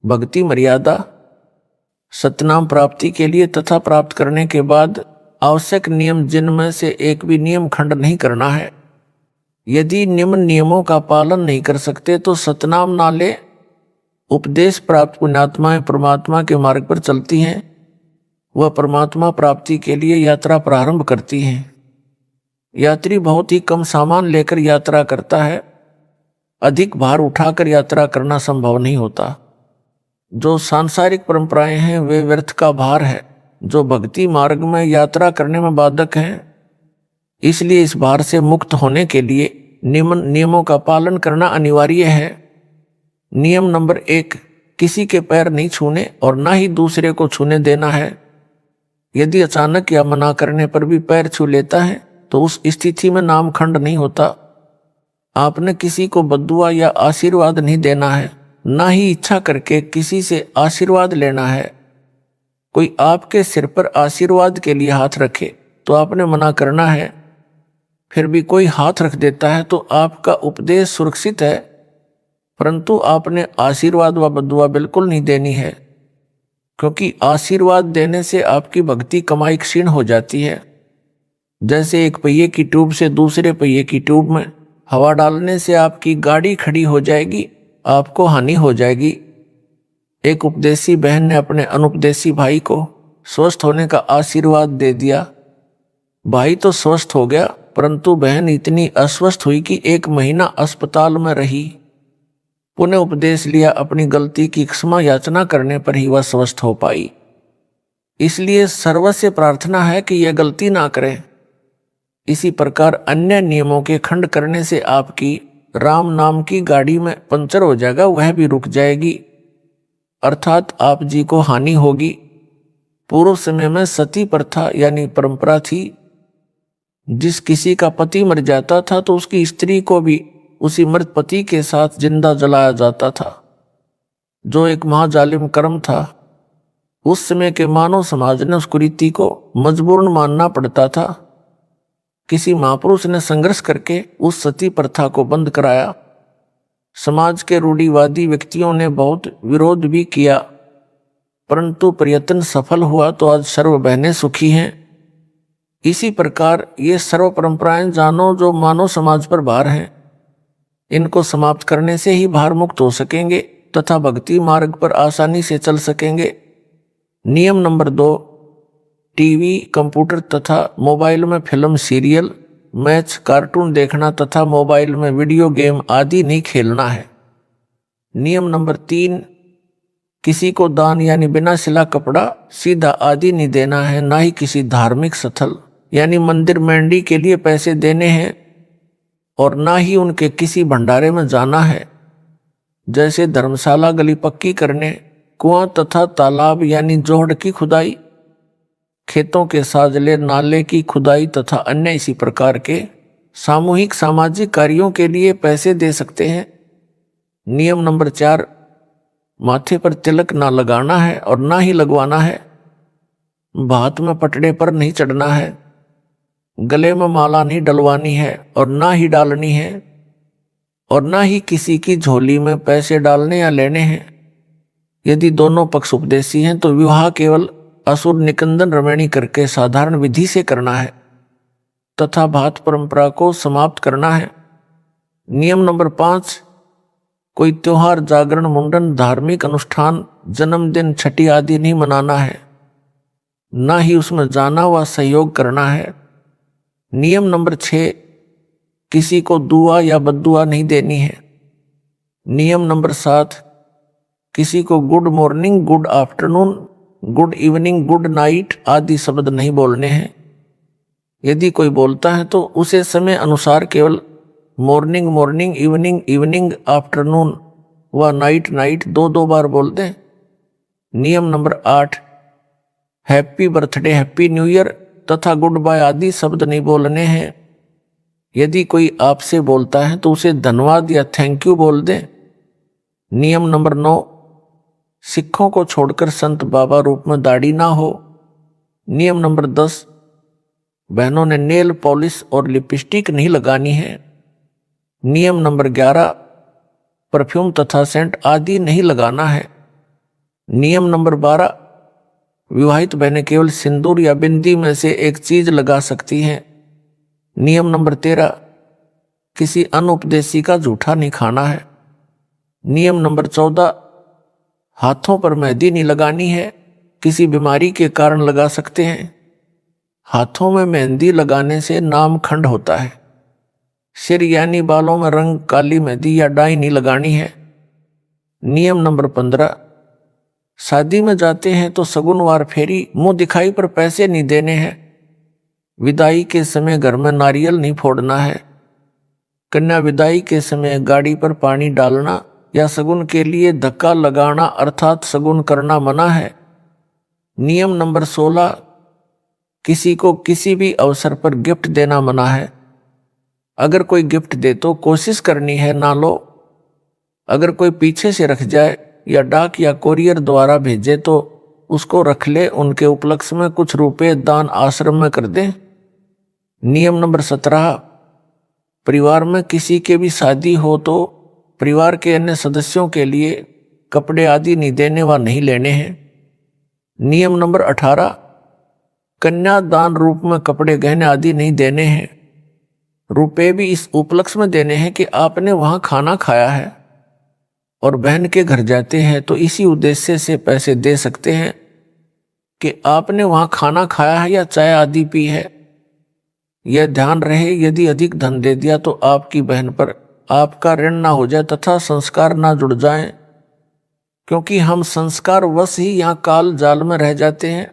भक्ति मर्यादा। सतनाम प्राप्ति के लिए तथा प्राप्त करने के बाद आवश्यक नियम जिनमें से एक भी नियम खंड नहीं करना है। यदि निम्न नियमों का पालन नहीं कर सकते तो सतनाम ना ले। उपदेश प्राप्त पुण्यात्माएं परमात्मा के मार्ग पर चलती हैं, वह परमात्मा प्राप्ति के लिए यात्रा प्रारंभ करती हैं। यात्री बहुत ही कम सामान लेकर यात्रा करता है, अधिक भार उठाकर यात्रा करना संभव नहीं होता। जो सांसारिक परंपराएं हैं वे व्यर्थ का भार है, जो भक्ति मार्ग में यात्रा करने में बाधक हैं। इसलिए इस भार से मुक्त होने के लिए नियमों का पालन करना अनिवार्य है। नियम नंबर 1, किसी के पैर नहीं छूने और ना ही दूसरे को छूने देना है। यदि अचानक या मना करने पर भी पैर छू लेता है तो उस स्थिति में नामखंड नहीं होता। आपने किसी को बद्दुआ या आशीर्वाद नहीं देना है, ना ही इच्छा करके किसी से आशीर्वाद लेना है। कोई आपके सिर पर आशीर्वाद के लिए हाथ रखे तो आपने मना करना है। फिर भी कोई हाथ रख देता है तो आपका उपदेश सुरक्षित है, परंतु आपने आशीर्वाद व बद्दुआ बिल्कुल नहीं देनी है, क्योंकि आशीर्वाद देने से आपकी भक्ति कमाई क्षीण हो जाती है। जैसे एक पहिए की ट्यूब से दूसरे पहिए की ट्यूब में हवा डालने से आपकी गाड़ी खड़ी हो जाएगी, आपको हानि हो जाएगी। एक उपदेशी बहन ने अपने अनुपदेशी भाई को स्वस्थ होने का आशीर्वाद दे दिया। भाई तो स्वस्थ हो गया, परंतु बहन इतनी अस्वस्थ हुई कि 1 महीना अस्पताल में रही। पुनः उपदेश लिया, अपनी गलती की क्षमा याचना करने पर ही वह स्वस्थ हो पाई। इसलिए सर्वस्य प्रार्थना है कि यह गलती ना करें। इसी प्रकार अन्य नियमों के खंड करने से आपकी राम नाम की गाड़ी में पंचर हो जाएगा, वह भी रुक जाएगी, अर्थात आप जी को हानि होगी। पूर्व समय में सती प्रथा यानी परंपरा थी। जिस किसी का पति मर जाता था तो उसकी स्त्री को भी उसी मृत पति के साथ जिंदा जलाया जाता था, जो एक महाजालिम कर्म था। उस समय के मानव समाज ने उस कुरीति को मजबूरन मानना पड़ता था। किसी महापुरुष ने संघर्ष करके उस सती प्रथा को बंद कराया। समाज के रूढ़िवादी व्यक्तियों ने बहुत विरोध भी किया, परंतु प्रयत्न सफल हुआ तो आज सर्व बहनें सुखी हैं। इसी प्रकार ये सर्व परंपराएं जानो जो मानव समाज पर भार हैं, इनको समाप्त करने से ही भार मुक्त हो सकेंगे तथा भक्ति मार्ग पर आसानी से चल सकेंगे। नियम नंबर 2, टीवी, कंप्यूटर तथा मोबाइल में फिल्म, सीरियल, मैच, कार्टून देखना तथा मोबाइल में वीडियो गेम आदि नहीं खेलना है। नियम नंबर 3, किसी को दान यानी बिना सिला कपड़ा, सीधा आदि नहीं देना है, ना ही किसी धार्मिक स्थल यानी मंदिर मंडी के लिए पैसे देने हैं, और ना ही उनके किसी भंडारे में जाना है। जैसे धर्मशाला गली पक्की करने, कुआं तथा तालाब यानी जोहड़ की खुदाई, खेतों के साजले, नाले की खुदाई तथा अन्य इसी प्रकार के सामूहिक सामाजिक कार्यों के लिए पैसे दे सकते हैं। नियम नंबर 4, माथे पर तिलक ना लगाना है और ना ही लगवाना है। भात में पटड़े पर नहीं चढ़ना है। गले में माला नहीं डलवानी है और ना ही डालनी है, और ना ही किसी की झोली में पैसे डालने या लेने हैं। यदि दोनों पक्ष उपदेशी हैं तो विवाह केवल असुर निकंदन रमणी करके साधारण विधि से करना है तथा भात परंपरा को समाप्त करना है। नियम नंबर 5, कोई त्योहार, जागरण, मुंडन, धार्मिक अनुष्ठान, जन्मदिन, छठी आदि नहीं मनाना है, ना ही उसमें जाना व सहयोग करना है। नियम नंबर 6, किसी को दुआ या बद्दुआ नहीं देनी है। नियम नंबर 7, किसी को good morning, good afternoon, good evening, good night आदि शब्द नहीं बोलने हैं। यदि कोई बोलता है तो उसे समय अनुसार केवल morning morning, evening evening, afternoon व नाइट नाइट 2-2 बार बोल दें। नियम number 8, happy birthday, happy new year तथा गुड बाय आदि शब्द नहीं बोलने हैं। यदि कोई आपसे बोलता है तो उसे धन्यवाद या थैंक यू बोल दें। नियम नंबर 9, सिखों को छोड़कर संत बाबा रूप में दाढ़ी ना हो। नियम नंबर 10, बहनों ने नेल पॉलिश और लिपस्टिक नहीं लगानी है। नियम नंबर 11, परफ्यूम तथा सेंट आदि नहीं लगाना है। नियम नंबर 12, विवाहित बहनें केवल सिंदूर या बिंदी में से एक चीज लगा सकती हैं। नियम नंबर 13, किसी अनुपदेशी का जूठा नहीं खाना है। नियम नंबर 14, हाथों पर मेहंदी नहीं लगानी है, किसी बीमारी के कारण लगा सकते हैं। हाथों में मेहंदी लगाने से नामखंड होता है। सिर यानी बालों में रंग काली मेहंदी या डाई नहीं लगानी है। नियम नंबर 15, शादी में जाते हैं तो सगुनवार फेरी मुंह दिखाई पर पैसे नहीं देने हैं। विदाई के समय घर में नारियल नहीं फोड़ना है। कन्या विदाई के समय गाड़ी पर पानी डालना या शगुन के लिए धक्का लगाना अर्थात शगुन करना मना है। नियम नंबर 16, किसी को किसी भी अवसर पर गिफ्ट देना मना है। अगर कोई गिफ्ट दे तो कोशिश करनी है ना लो। अगर कोई पीछे से रख जाए या डाक या कोरियर द्वारा भेजे तो उसको रख ले, उनके उपलक्ष्य में कुछ रुपए दान आश्रम में कर दे। नियम नंबर 17, परिवार में किसी के भी शादी हो तो परिवार के अन्य सदस्यों के लिए कपड़े आदि नहीं देने व नहीं लेने हैं। नियम नंबर 18, कन्यादान रूप में कपड़े गहने आदि नहीं देने हैं। रुपए भी इस उपलक्ष्य में देने हैं कि आपने वहां खाना खाया है और बहन के घर जाते हैं तो इसी उद्देश्य से पैसे दे सकते हैं कि आपने वहां खाना खाया है या चाय आदि पी है। यह ध्यान रहे, यदि अधिक धन दे दिया तो आपकी बहन पर आपका ऋण ना हो जाए तथा संस्कार ना जुड़ जाएं, क्योंकि हम संस्कार वश ही यहाँ काल जाल में रह जाते हैं।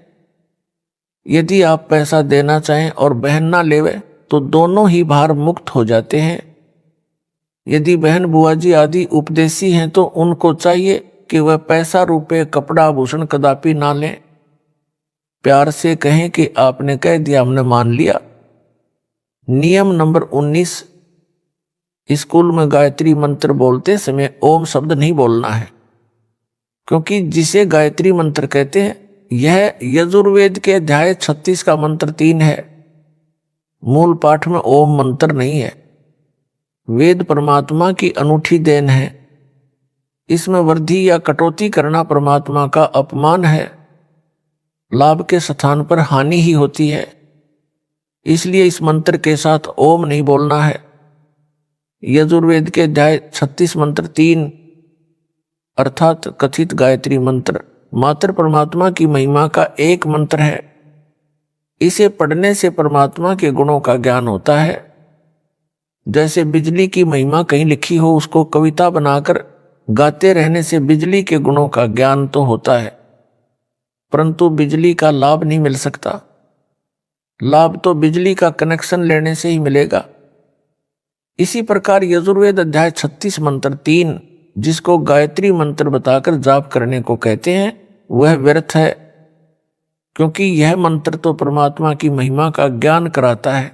यदि आप पैसा देना चाहें और बहन ना लेवे तो दोनों ही भार मुक्त हो जाते हैं। यदि बहन बुआ जी आदि उपदेशी हैं तो उनको चाहिए कि वह पैसा रुपए कपड़ा आभूषण कदापि ना लें। प्यार से कहें कि आपने कह दिया, हमने मान लिया। नियम नंबर 19, स्कूल में गायत्री मंत्र बोलते समय ओम शब्द नहीं बोलना है, क्योंकि जिसे गायत्री मंत्र कहते हैं यह यजुर्वेद के अध्याय 36 का मंत्र 3 है। मूल पाठ में ओम मंत्र नहीं है। वेद परमात्मा की अनूठी देन है। इसमें वृद्धि या कटौती करना परमात्मा का अपमान है। लाभ के स्थान पर हानि ही होती है। इसलिए इस मंत्र के साथ ओम नहीं बोलना है। यजुर्वेद के अध्याय 36 मंत्र 3 अर्थात कथित गायत्री मंत्र मात्र परमात्मा की महिमा का एक मंत्र है। इसे पढ़ने से परमात्मा के गुणों का ज्ञान होता है। जैसे बिजली की महिमा कहीं लिखी हो, उसको कविता बनाकर गाते रहने से बिजली के गुणों का ज्ञान तो होता है, परंतु बिजली का लाभ नहीं मिल सकता। लाभ तो बिजली का कनेक्शन लेने से ही मिलेगा। इसी प्रकार यजुर्वेद अध्याय 36 मंत्र 3 जिसको गायत्री मंत्र बताकर जाप करने को कहते हैं वह व्यर्थ है, क्योंकि यह मंत्र तो परमात्मा की महिमा का ज्ञान कराता है,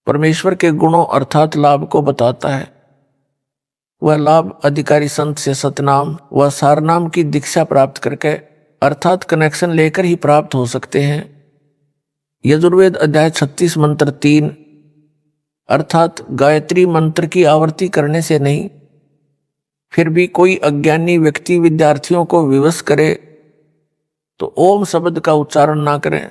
परमेश्वर के गुणों अर्थात लाभ को बताता है। वह लाभ अधिकारी संत से सतनाम व सारनाम की दीक्षा प्राप्त करके अर्थात कनेक्शन लेकर ही प्राप्त हो सकते हैं। यजुर्वेद अध्याय 36 मंत्र 3 अर्थात गायत्री मंत्र की आवृत्ति करने से नहीं। फिर भी कोई अज्ञानी व्यक्ति विद्यार्थियों को विवश करे तो ओम शब्द का उच्चारण ना करें,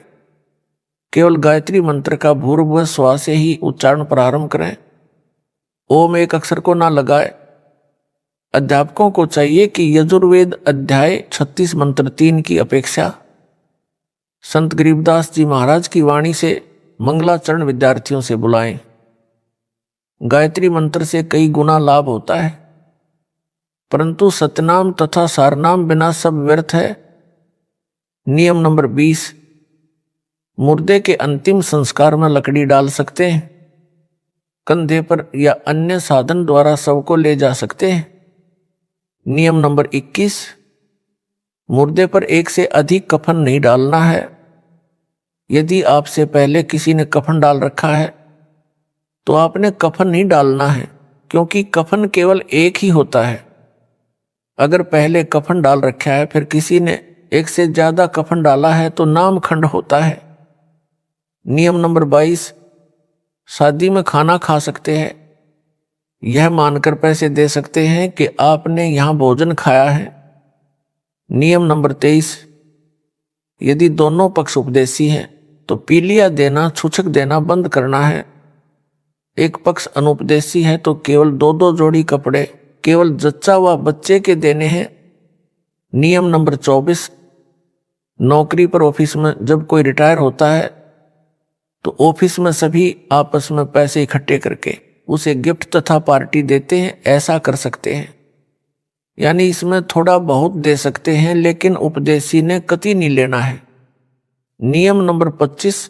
केवल गायत्री मंत्र का भूर्भुव स्वा से ही उच्चारण प्रारंभ करें। ओम एक अक्षर को ना लगाए। अध्यापकों को चाहिए कि यजुर्वेद अध्याय 36 मंत्र 3 की अपेक्षा संत गरीबदास जी महाराज की वाणी से मंगलाचरण विद्यार्थियों से बुलाएं। गायत्री मंत्र से कई गुना लाभ होता है, परंतु सतनाम तथा सारनाम बिना सब व्यर्थ है। नियम नंबर 20, मुर्दे के अंतिम संस्कार में लकड़ी डाल सकते हैं, कंधे पर या अन्य साधन द्वारा शव को ले जा सकते हैं। नियम नंबर 21, मुर्दे पर एक से अधिक कफन नहीं डालना है। यदि आपसे पहले किसी ने कफन डाल रखा है तो आपने कफन नहीं डालना है, क्योंकि कफन केवल एक ही होता है। अगर पहले कफन डाल रखा है फिर किसी ने एक से ज्यादा कफन डाला है तो नामखंड होता है। नियम नंबर 22, शादी में खाना खा सकते हैं, यह मानकर पैसे दे सकते हैं कि आपने यहां भोजन खाया है। नियम नंबर 23, यदि दोनों पक्ष उपदेशी हैं तो पीलिया देना, छूछक देना बंद करना है। एक पक्ष अनुपदेशी है तो केवल 2-2 जोड़ी कपड़े केवल जच्चा व बच्चे के देने हैं। नियम नंबर 24, नौकरी पर ऑफिस में जब कोई रिटायर होता है तो ऑफिस में सभी आपस में पैसे इकट्ठे करके उसे गिफ्ट तथा पार्टी देते हैं। ऐसा कर सकते हैं, यानी इसमें थोड़ा बहुत दे सकते हैं, लेकिन उपदेशी ने कतई नहीं लेना है। नियम नंबर 25,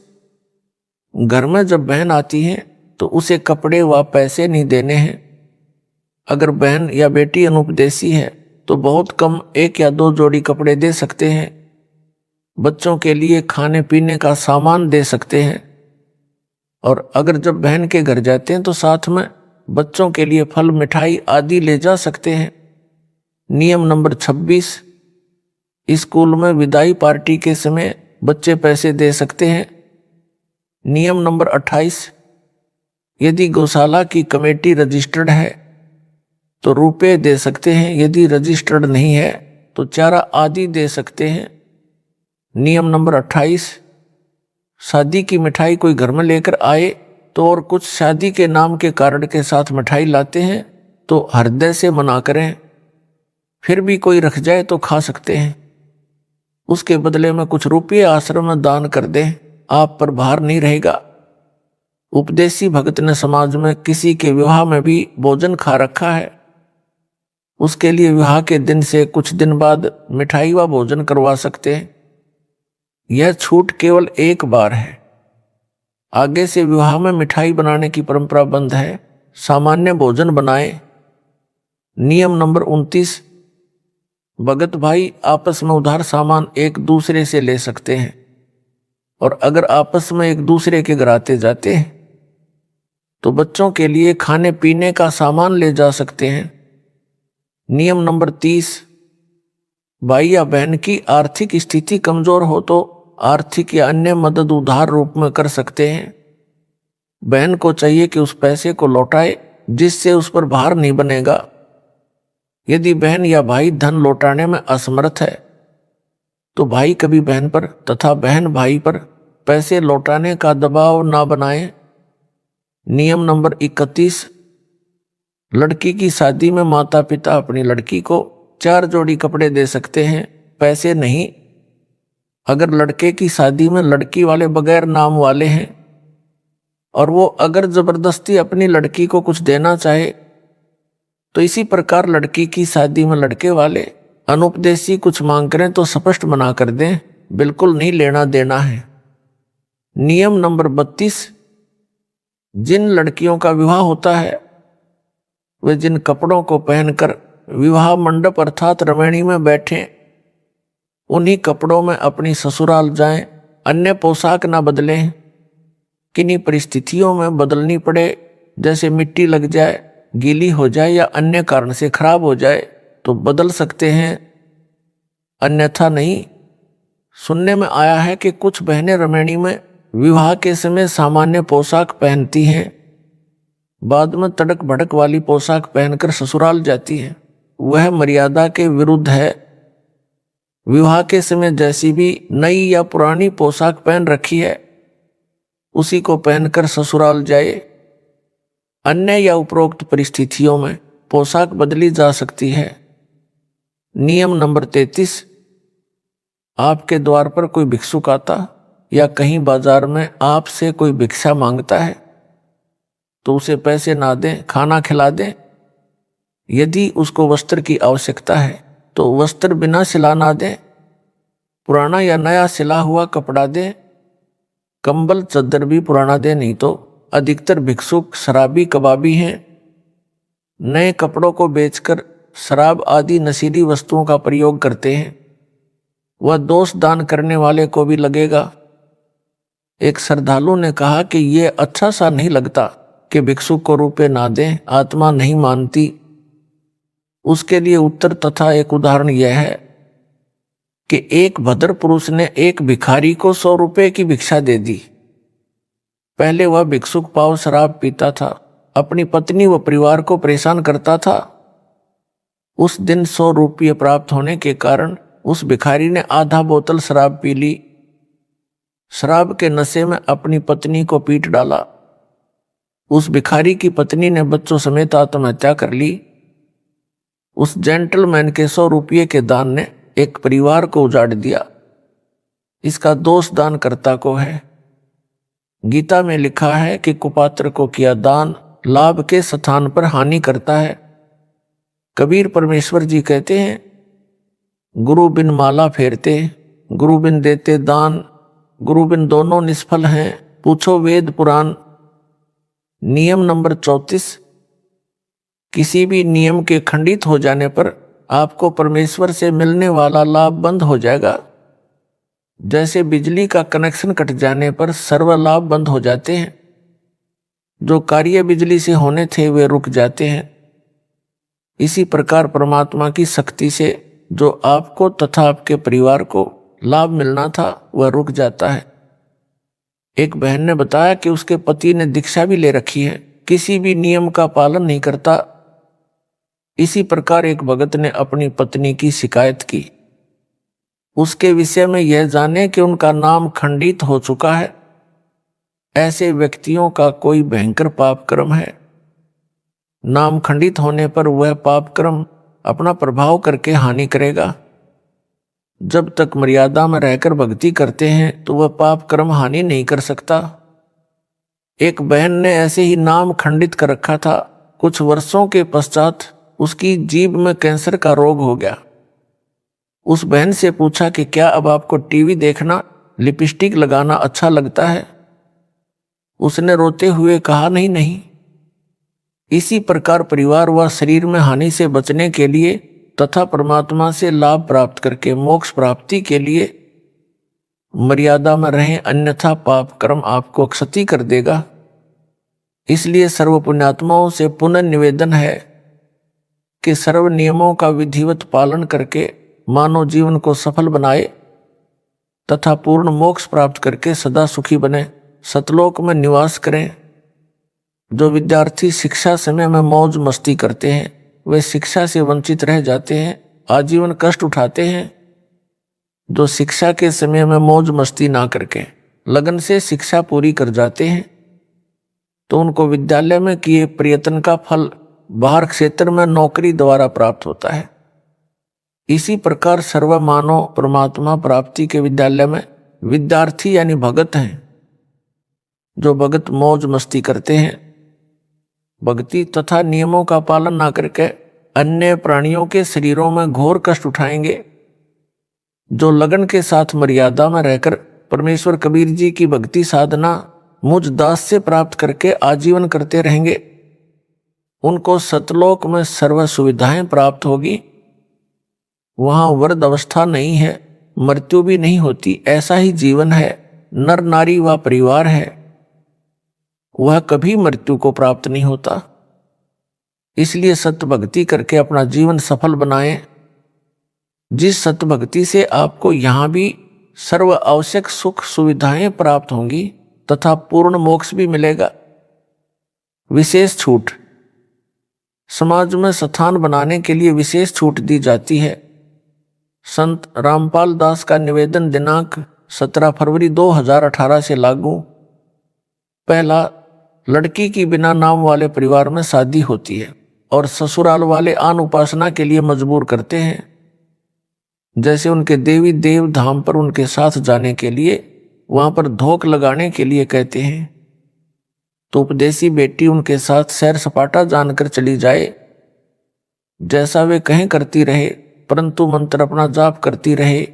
घर में जब बहन आती है तो उसे कपड़े व पैसे नहीं देने हैं। अगर बहन या बेटी अनुपदेशी है तो बहुत कम 1 या 2 जोड़ी कपड़े दे सकते हैं। बच्चों के लिए खाने पीने का सामान दे सकते हैं। और अगर जब बहन के घर जाते हैं तो साथ में बच्चों के लिए फल, मिठाई आदि ले जा सकते हैं। नियम नंबर 26, स्कूल में विदाई पार्टी के समय बच्चे पैसे दे सकते हैं। नियम नंबर 28, यदि गौशाला की कमेटी रजिस्टर्ड है तो रुपए दे सकते हैं, यदि रजिस्टर्ड नहीं है तो चारा आदि दे सकते हैं। नियम नंबर 28, शादी की मिठाई कोई घर में लेकर आए तो और कुछ शादी के नाम के कार्ड के साथ मिठाई लाते हैं तो हृदय से मना करें। फिर भी कोई रख जाए तो खा सकते हैं, उसके बदले में कुछ रुपये आश्रम में दान कर दें, आप पर भार नहीं रहेगा। उपदेशी भगत ने समाज में किसी के विवाह में भी भोजन खा रखा है, उसके लिए विवाह के दिन से कुछ दिन बाद मिठाई व भोजन करवा सकते हैं। यह छूट केवल एक बार है, आगे से विवाह में मिठाई बनाने की परंपरा बंद है, सामान्य भोजन बनाएं। नियम नंबर 29, भगत भाई आपस में उधार सामान एक दूसरे से ले सकते हैं, और अगर आपस में एक दूसरे के घर आते जाते हैं तो बच्चों के लिए खाने पीने का सामान ले जा सकते हैं। नियम नंबर 30, भाई या बहन की आर्थिक स्थिति कमजोर हो तो आर्थिक या अन्य मदद उधार रूप में कर सकते हैं। बहन को चाहिए कि उस पैसे को लौटाए, जिससे उस पर भार नहीं बनेगा। यदि बहन या भाई धन लौटाने में असमर्थ है तो भाई कभी बहन पर तथा बहन भाई पर पैसे लौटाने का दबाव ना बनाए। नियम नंबर 31, लड़की की शादी में माता पिता अपनी लड़की को 4 जोड़ी कपड़े दे सकते हैं, पैसे नहीं। अगर लड़के की शादी में लड़की वाले बगैर नाम वाले हैं और वो अगर जबरदस्ती अपनी लड़की को कुछ देना चाहे तो इसी प्रकार लड़की की शादी में लड़के वाले अनुपदेशी कुछ मांग करें तो स्पष्ट मना कर दें, बिल्कुल नहीं लेना देना है। नियम नंबर 32, जिन लड़कियों का विवाह होता है वे जिन कपड़ों को पहनकर विवाह मंडप अर्थात रमणी में बैठे उन्हीं कपड़ों में अपनी ससुराल जाएं, अन्य पोशाक ना बदलें। किन्हीं परिस्थितियों में बदलनी पड़े, जैसे मिट्टी लग जाए, गीली हो जाए या अन्य कारण से खराब हो जाए तो बदल सकते हैं, अन्यथा नहीं। सुनने में आया है कि कुछ बहनें रमणी में विवाह के समय सामान्य पोशाक पहनती हैं, बाद में तड़क भड़क वाली पोशाक पहनकर ससुराल जाती है। वह मर्यादा के विरुद्ध है। विवाह के समय जैसी भी नई या पुरानी पोशाक पहन रखी है उसी को पहनकर ससुराल जाए। अन्य या उपरोक्त परिस्थितियों में पोशाक बदली जा सकती है। नियम नंबर 33, आपके द्वार पर कोई भिक्षुक आता या कहीं बाजार में आपसे कोई भिक्षा मांगता है तो उसे पैसे ना दें, खाना खिला दें। यदि उसको वस्त्र की आवश्यकता है तो वस्त्र बिना सिला ना दें, पुराना या नया सिला हुआ कपड़ा दें। कंबल चद्दर भी पुराना दें, नहीं तो अधिकतर भिक्षुक शराबी कबाबी हैं। नए कपड़ों को बेचकर शराब आदि नशीली वस्तुओं का प्रयोग करते हैं, वह दोष दान करने वाले को भी लगेगा। एक श्रद्धालु ने कहा कि यह अच्छा सा नहीं लगता कि भिक्षुक को रुपए ना दें, आत्मा नहीं मानती। उसके लिए उत्तर तथा एक उदाहरण यह है कि एक भद्र पुरुष ने एक भिखारी को 100 रुपए की भिक्षा दे दी। पहले वह भिक्षुक पाव शराब पीता था, अपनी पत्नी व परिवार को परेशान करता था। उस दिन 100 रुपये प्राप्त होने के कारण उस भिखारी ने आधा बोतल शराब पी ली। शराब के नशे में अपनी पत्नी को पीट डाला। उस भिखारी की पत्नी ने बच्चों समेत आत्महत्या कर ली। उस जेंटलमैन के 100 रुपये के दान ने एक परिवार को उजाड़ दिया। इसका दोष दानकर्ता को है। गीता में लिखा है कि कुपात्र को किया दान लाभ के स्थान पर हानि करता है। कबीर परमेश्वर जी कहते हैं, गुरु बिन माला फेरते, गुरु बिन देते दान, गुरु बिन दोनों निष्फल हैं, पूछो वेद पुराण। नियम नंबर 34, किसी भी नियम के खंडित हो जाने पर आपको परमेश्वर से मिलने वाला लाभ बंद हो जाएगा। जैसे बिजली का कनेक्शन कट जाने पर सर्व लाभ बंद हो जाते हैं, जो कार्य बिजली से होने थे वे रुक जाते हैं। इसी प्रकार परमात्मा की शक्ति से जो आपको तथा आपके परिवार को लाभ मिलना था वह रुक जाता है। एक बहन ने बताया कि उसके पति ने दीक्षा भी ले रखी है, किसी भी नियम का पालन नहीं करता। इसी प्रकार एक भगत ने अपनी पत्नी की शिकायत की। उसके विषय में यह जाने कि उनका नाम खंडित हो चुका है। ऐसे व्यक्तियों का कोई भयंकर पाप कर्म है। नाम खंडित होने पर वह पाप कर्म अपना प्रभाव करके हानि करेगा। जब तक मर्यादा में रहकर भक्ति करते हैं तो वह पाप कर्म हानि नहीं कर सकता। एक बहन ने ऐसे ही नाम खंडित कर रखा था। कुछ वर्षों के पश्चात उसकी जीभ में कैंसर का रोग हो गया। उस बहन से पूछा कि क्या अब आपको टीवी देखना, लिपस्टिक लगाना अच्छा लगता है? उसने रोते हुए कहा, नहीं नहीं। इसी प्रकार परिवार व शरीर में हानि से बचने के लिए तथा परमात्मा से लाभ प्राप्त करके मोक्ष प्राप्ति के लिए मर्यादा में रहें, अन्यथा पाप कर्म आपको क्षति कर देगा। इसलिए सर्व पुण्यात्माओं से पुनः निवेदन है कि सर्व नियमों का विधिवत पालन करके मानव जीवन को सफल बनाए तथा पूर्ण मोक्ष प्राप्त करके सदा सुखी बने, सतलोक में निवास करें। जो विद्यार्थी शिक्षा समय में मौज मस्ती करते हैं वे शिक्षा से वंचित रह जाते हैं, आजीवन कष्ट उठाते हैं। जो शिक्षा के समय में मौज मस्ती ना करके लगन से शिक्षा पूरी कर जाते हैं तो उनको विद्यालय में किए प्रयत्न का फल बाहर क्षेत्र में नौकरी द्वारा प्राप्त होता है। इसी प्रकार सर्व मानव परमात्मा प्राप्ति के विद्यालय में विद्यार्थी यानी भगत हैं। जो भगत मौज मस्ती करते हैं, भक्ति तथा नियमों का पालन ना करके अन्य प्राणियों के शरीरों में घोर कष्ट उठाएंगे। जो लगन के साथ मर्यादा में रहकर परमेश्वर कबीर जी की भक्ति साधना मुझ दास से प्राप्त करके आजीवन करते रहेंगे, उनको सतलोक में सर्व सुविधाएं प्राप्त होगी। वहां वृद्ध अवस्था नहीं है, मृत्यु भी नहीं होती, ऐसा ही जीवन है। नर नारी व परिवार है, वह कभी मृत्यु को प्राप्त नहीं होता। इसलिए सत्य भक्ति करके अपना जीवन सफल बनाएं। जिस सत्य भक्ति से आपको यहाँ भी सर्व आवश्यक सुख सुविधाएं प्राप्त होंगी तथा पूर्ण मोक्ष भी मिलेगा। विशेष छूट, समाज में स्थान बनाने के लिए विशेष छूट दी जाती है। संत रामपाल दास का निवेदन दिनांक 17 फरवरी 2018 से लागू। पहला, लड़की की बिना नाम वाले परिवार में शादी होती है और ससुराल वाले आन उपासना के लिए मजबूर करते हैं। जैसे उनके देवी देव धाम पर उनके साथ जाने के लिए, वहां पर धोख लगाने के लिए कहते हैं, तो उपदेशी बेटी उनके साथ सैर सपाटा जानकर चली जाए। जैसा वे कहें करती रहे, परंतु मंत्र अपना जाप करती रहे।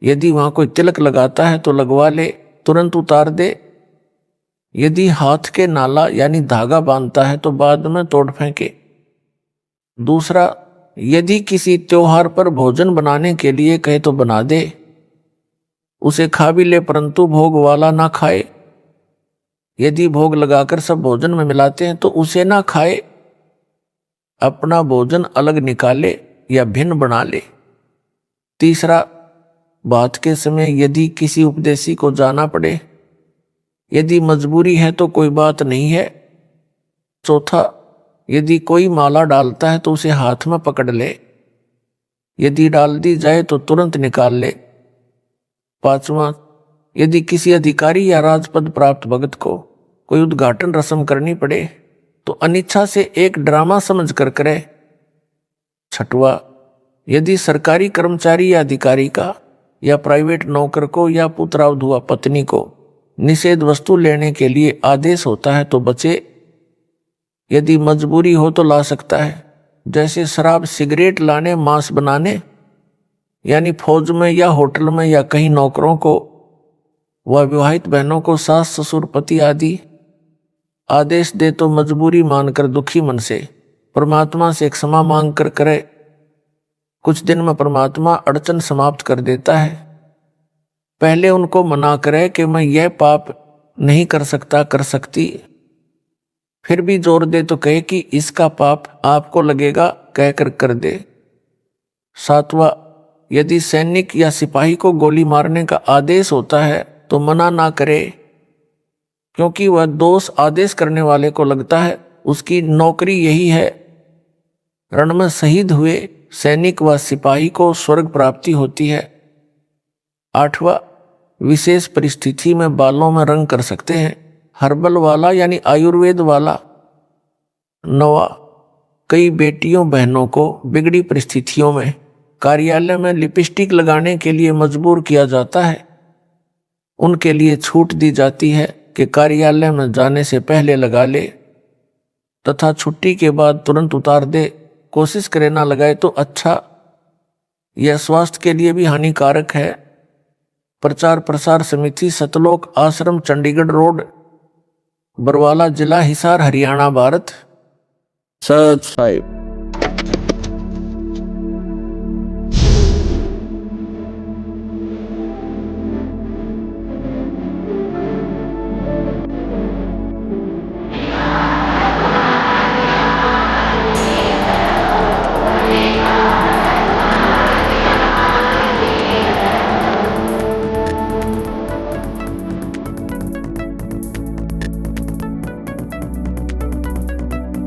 यदि वहां कोई तिलक लगाता है तो लगवा ले, तुरंत उतार दे। यदि हाथ के नाला यानी धागा बांधता है तो बाद में तोड़ फेंके। दूसरा, यदि किसी त्योहार पर भोजन बनाने के लिए कहे तो बना दे, उसे खा भी ले, परंतु भोग वाला ना खाए। यदि भोग लगाकर सब भोजन में मिलाते हैं तो उसे ना खाए, अपना भोजन अलग निकाले या भिन्न बना ले। तीसरा, बात के समय यदि किसी उपदेशी को जाना पड़े, यदि मजबूरी है तो कोई बात नहीं है। चौथा, यदि कोई माला डालता है तो उसे हाथ में पकड़ ले। यदि डाल दी जाए तो तुरंत निकाल ले। 5वां, यदि किसी अधिकारी या राजपद प्राप्त भगत को कोई उद्घाटन रस्म करनी पड़े तो अनिच्छा से एक ड्रामा समझ कर करे। 6वां, यदि सरकारी कर्मचारी या अधिकारी का या प्राइवेट नौकर को या पुत्रावधुआ पत्नी को निषेध वस्तु लेने के लिए आदेश होता है तो बचे। यदि मजबूरी हो तो ला सकता है, जैसे शराब, सिगरेट लाने, मांस बनाने, यानी फौज में या होटल में या कहीं नौकरों को व विवाहित बहनों को सास ससुर पति आदि आदेश दे तो मजबूरी मानकर दुखी मन से परमात्मा से क्षमा मांग कर करे। कुछ दिन में परमात्मा अड़चन समाप्त कर देता है। पहले उनको मना करे कि मैं यह पाप नहीं कर सकता, कर सकती, फिर भी जोर दे तो कहे कि इसका पाप आपको लगेगा, कहकर कर दे। 7वां, यदि सैनिक या सिपाही को गोली मारने का आदेश होता है तो मना ना करे, क्योंकि वह दोष आदेश करने वाले को लगता है, उसकी नौकरी यही है। रण में शहीद हुए सैनिक व सिपाही को स्वर्ग प्राप्ति होती है। 8वां, विशेष परिस्थिति में बालों में रंग कर सकते हैं, हर्बल वाला यानी आयुर्वेद वाला। 9वां, कई बेटियों बहनों को बिगड़ी परिस्थितियों में कार्यालय में लिपस्टिक लगाने के लिए मजबूर किया जाता है। उनके लिए छूट दी जाती है कि कार्यालय में जाने से पहले लगा ले तथा छुट्टी के बाद तुरंत उतार दे। कोशिश करे ना लगाए तो अच्छा। यह स्वास्थ्य के लिए भी हानिकारक है। प्रचार प्रसार समिति, सतलोक आश्रम, चंडीगढ़ रोड, बरवाला जिला, हिसार, हरियाणा, भारत। सत साहिब।